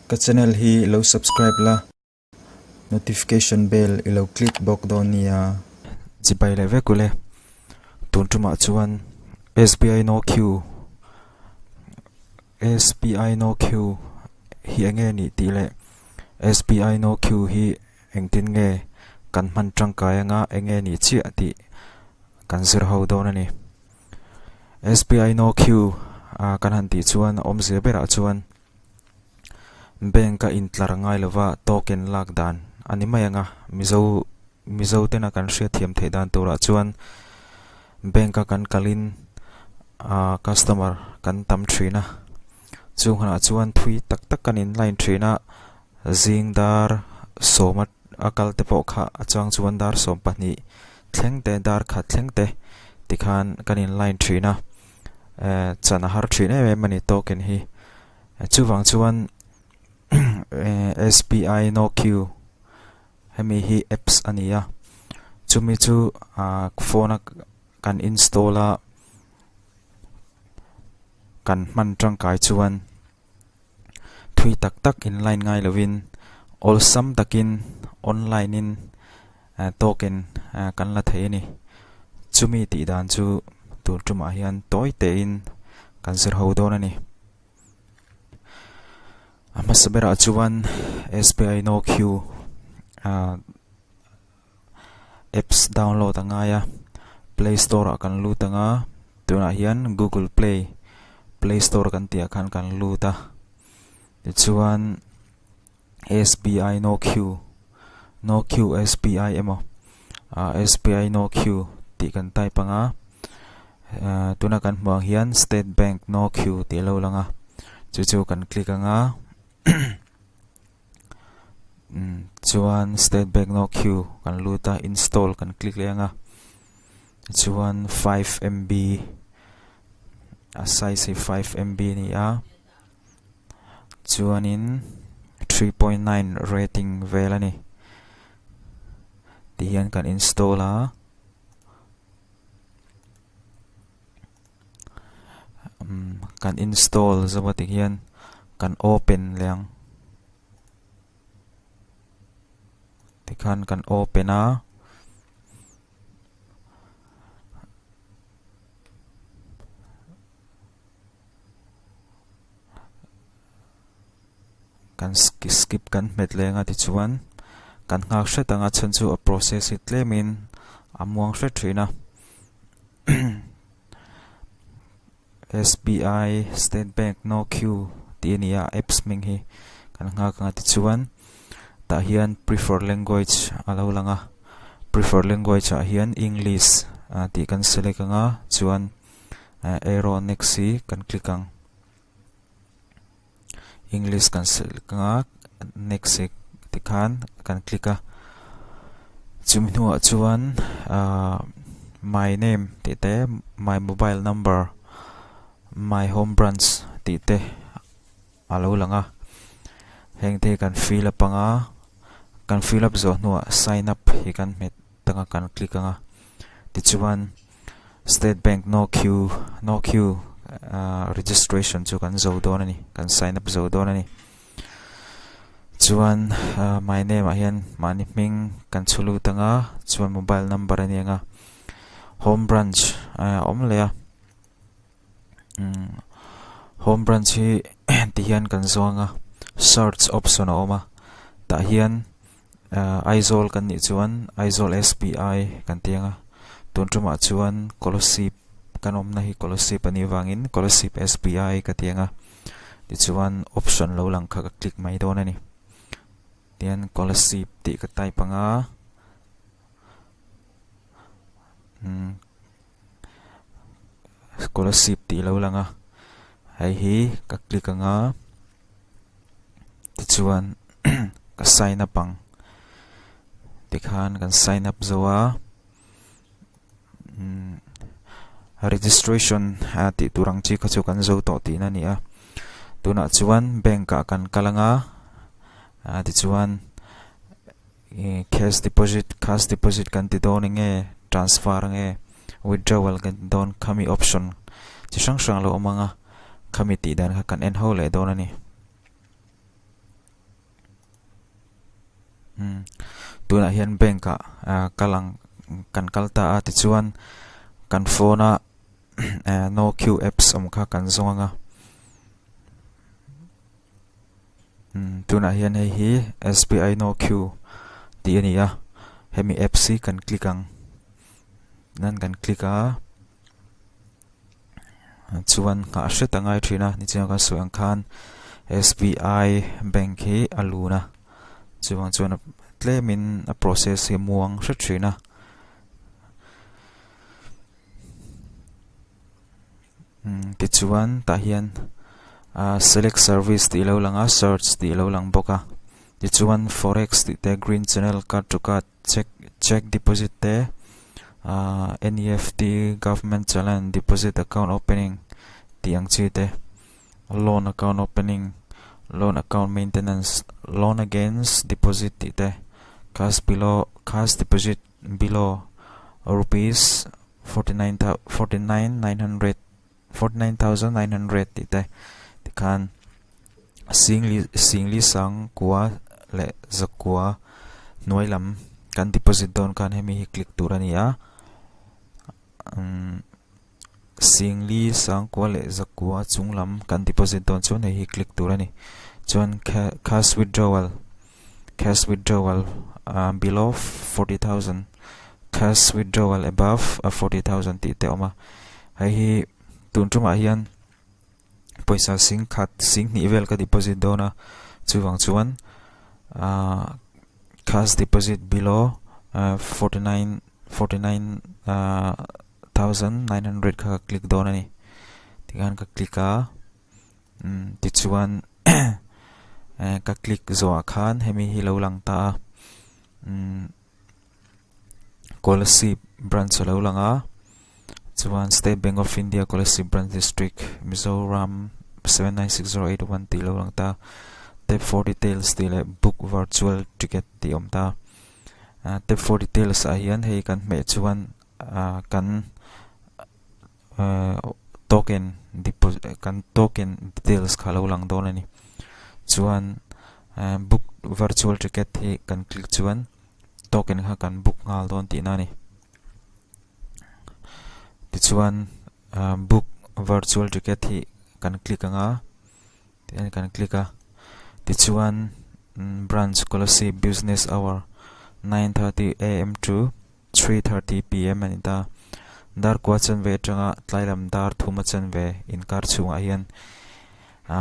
Ka channel hi lo subscribe la notification bell ilo click bok don nia jibai le ve kule tuntuma chuan SBI no queue hi enge ni tile SBI no queue hi engtin nge kan man tangkai nga enge ni chi ati kan sir ho don ani SBI no queue kan han ti chuan om se bera chuan bank ka intlar ngai lova token lockdown ani mayanga mizo tena kan ria thiam theidan tora chuan bank ka kan kalin customer kan tam thina chunghana chuan thui tak tak kan in line thina zingdar somat akal te pawh kha achang chuan dar som pahnih thlengte dar kha thlengte tikhan kan in line thina chana har thina mani token hi chuwang chuan SBI no queue hemi hi apps ania chumi chu phone kan installa kan man tangkai chuan thui tak tak in line ngai lovin all sam takin online in token kan la thei ni chumi ti dan chu tur tuma hian toy te in kan sir ho don ani amasabera chuan SBI no queue apps download angaya Play Store kan lutanga tuna hian Google Play Store kan tia kan luta chuan SBI no queue SBI emo SBI no queue ti kan tai panga tuna kan hmuang hian State Bank no queue ti lo langa chu kan click anga chuan State Bank no queue kan luta install kan click lenga chuan 5 MB size 5 MB ni chuan in 3.9 rating velani tihian kan install kan install zawati hian kan open leng tikhan kan open kan skip kan met lenga ti chuan kan ngak hret anga chan chu a process it lemin amuang hret thina SBI State Bank no queue ti nia apps ming hi kan ngak anga ti chuan ta hian prefer language alo langa prefer language hian English ti kan select anga chuan arrow next hi kan click ang English kan select anga next tikhan kan click chumi hnuah chuan my name ti te my mobile number my home branch ti te alo langa hengte kan fill up anga kan fill up zo hnuah sign up hi kan met tanga kan click anga ti chuan State Bank no queue registration chu kan zo don ani kan sign up zo don ani chuan my name hian mani ming kan chulu tanga chuan mobile number ani anga home branch om le home branch hi tihian kan zonga search option oma ta hian Aizol kan ni chuan Aizol SBI kan tianga tuntuma chuan scholarship kan omna hi scholarship ani wangin scholarship SBI ka tianga ti chuan option lo lang kha ka click mai don ani tian scholarship ti ka tai panga scholarship ti lo langa hai hi ka click anga ti chuan ka sign up ang tikhan kan sign up zowa registration ti turang chi khachu kan zo to ti na ni tuna chuan bank ka kan kalanga ti chuan cash deposit kan ti don nge transfer nge withdrawal kan don khami option chi sang lo amanga khami ti dan kan en ho le don ani tuna hian bank kalang kan kalta ti chuan kan phone no queue apps kha kan zonga tuna hian hi SBI no queue ti ania hemi apps kan clicang nan kan click chuan ka hret angai thina ni chuan kan suang khan SBI bank hi aluna chuan claimin a process hi muang hret thina ti chuan ta hian select service ti lo langa search ti lo lang boka ti chuan forex ti te green channel card to card check deposit te NEFT government challenge deposit account opening tiang chi te loan account opening loan account maintenance loan against deposit ti te cash deposit below rupees 49,900 ti te kan singli sang kwa le zakwa noilam kan deposit don kan hemi hi click turania singli sang kwa le zakwa chunglam kan deposit don chon hi click turani chon cash withdrawal below 40,000 cash withdrawal above 40,000 ti te oma hi tun tuma hian poisa sing ni vel ka deposit dona chuwang chuan cash deposit below 49,900 ka click dona ni tigan ka clicka ti chuan ka click zo khan hemi hi lo lang ta Kolasi branch lo langa chuan State Bank of India Kolasi branch district Mizoram 796081 ti lo lang ta tap for details ti le book virtual ticket ti om ta tap for details a hian hei kan me chuan kan token details kha lo lang don ani chuan book virtual ticket hi kan click chuan token kha kan book ngal don ti na ni ti chuan book virtual ticket hi kan click anga tian kan clicka ti chuan branch Kolasi business hour 9:30 am to 3:30 pm anita dar kwa chan ve tanga tlailam dar thuma chan ve inkar chunga hian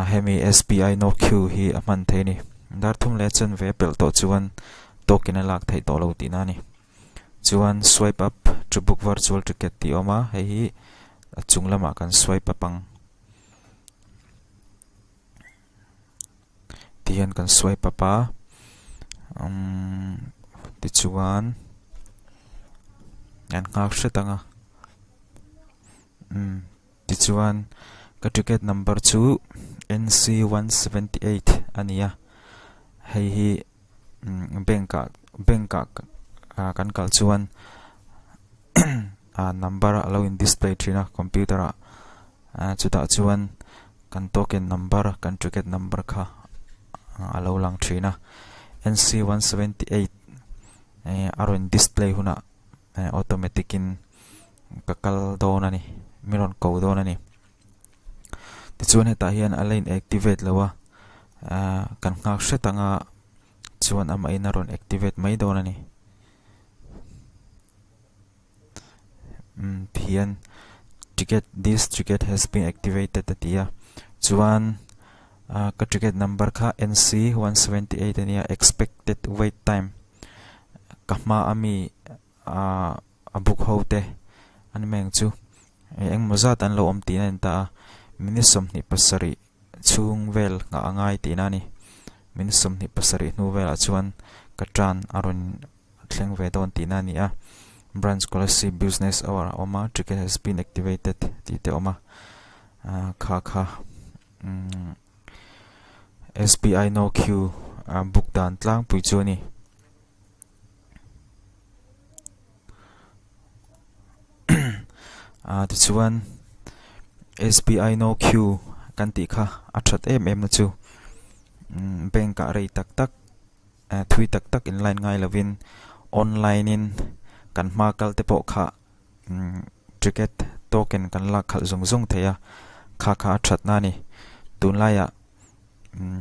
hemi SBI no queue hi aman theini dar thum le chan ve pel to chuan token lak thei to lo ti na ni chuan swipe up to book virtual ticket ti oma hei chunglama kan swipe apang tian kan swipe apa ti chuan an ngak hretanga ti chuan ka ticket number 2 NC178 ania hei hi bank kan kal chuan number alo in display thina computer chuta chuan kan token number kan ticket number kha alo lang thina NC178 aro in display huna automatic in kakal donani miron ko donani ti chuan heta hian alain activate lawa kan ngak hretanga chuan ama in aron activate mai donani hian this ticket has been activated atia chuan ka ticket number kha NC178 ania expected wait time kahma ami book hote an meng chu eng mozat an lo om ti na ta minisom ni pasari chung vel nga angai ti na ni minisom ni pasari nu vel chuan katran aron thleng ve don ti na ni a branch Kolasi business hour oma ticket has been activated ti te oma kha SBI no queue book dan tlang pui chu ni ti chuan SBI no queue kan ti kha athat em na chu bank ka rei tak tak thui tak tak in line ngai lovin online in kan ma kal te po kha ticket token kan la khal zung zung theya kha kha that na ni tun la ya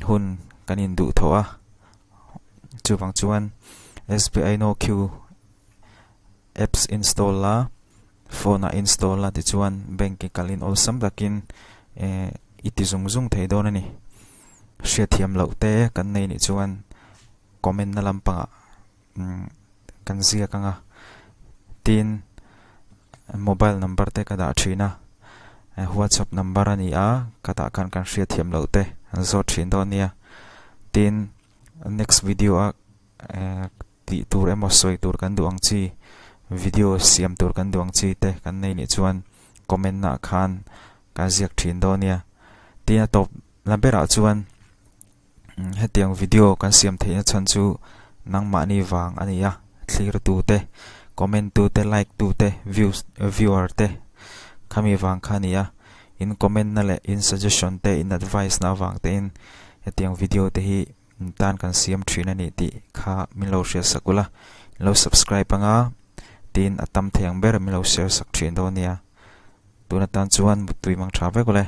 hun kan in du thoa chu bang chuan SBI no Q apps install la phone a install la ti chuan banking kalin ol sam takin iti zung zung thei don ani hria thiam lo te kan nei ni chuan comment na lampanga kan zia kanga tin mobile number te kada thina WhatsApp number ani a kata kan hria thiam lo te zo thin don nia tin next video a ti tur emo soi tur kan duang chi video siam tur kan duang chi te kan nei ni chuan comment na khan ka ziak thin don nia tin top lambera chuan hetiang video kan siam theina chan chu nangma ni wang ania clear tu te comment tu te like tu te viewer te khami wang khania in comment na le in suggestion te in advice na wang te in hetiang video te hi tan kan siam thina ni ti kha milo share sakula lo subscribe anga tin atam theng ber milo share sak thin do nia tuna tan chuan mutui mang tha ve ko le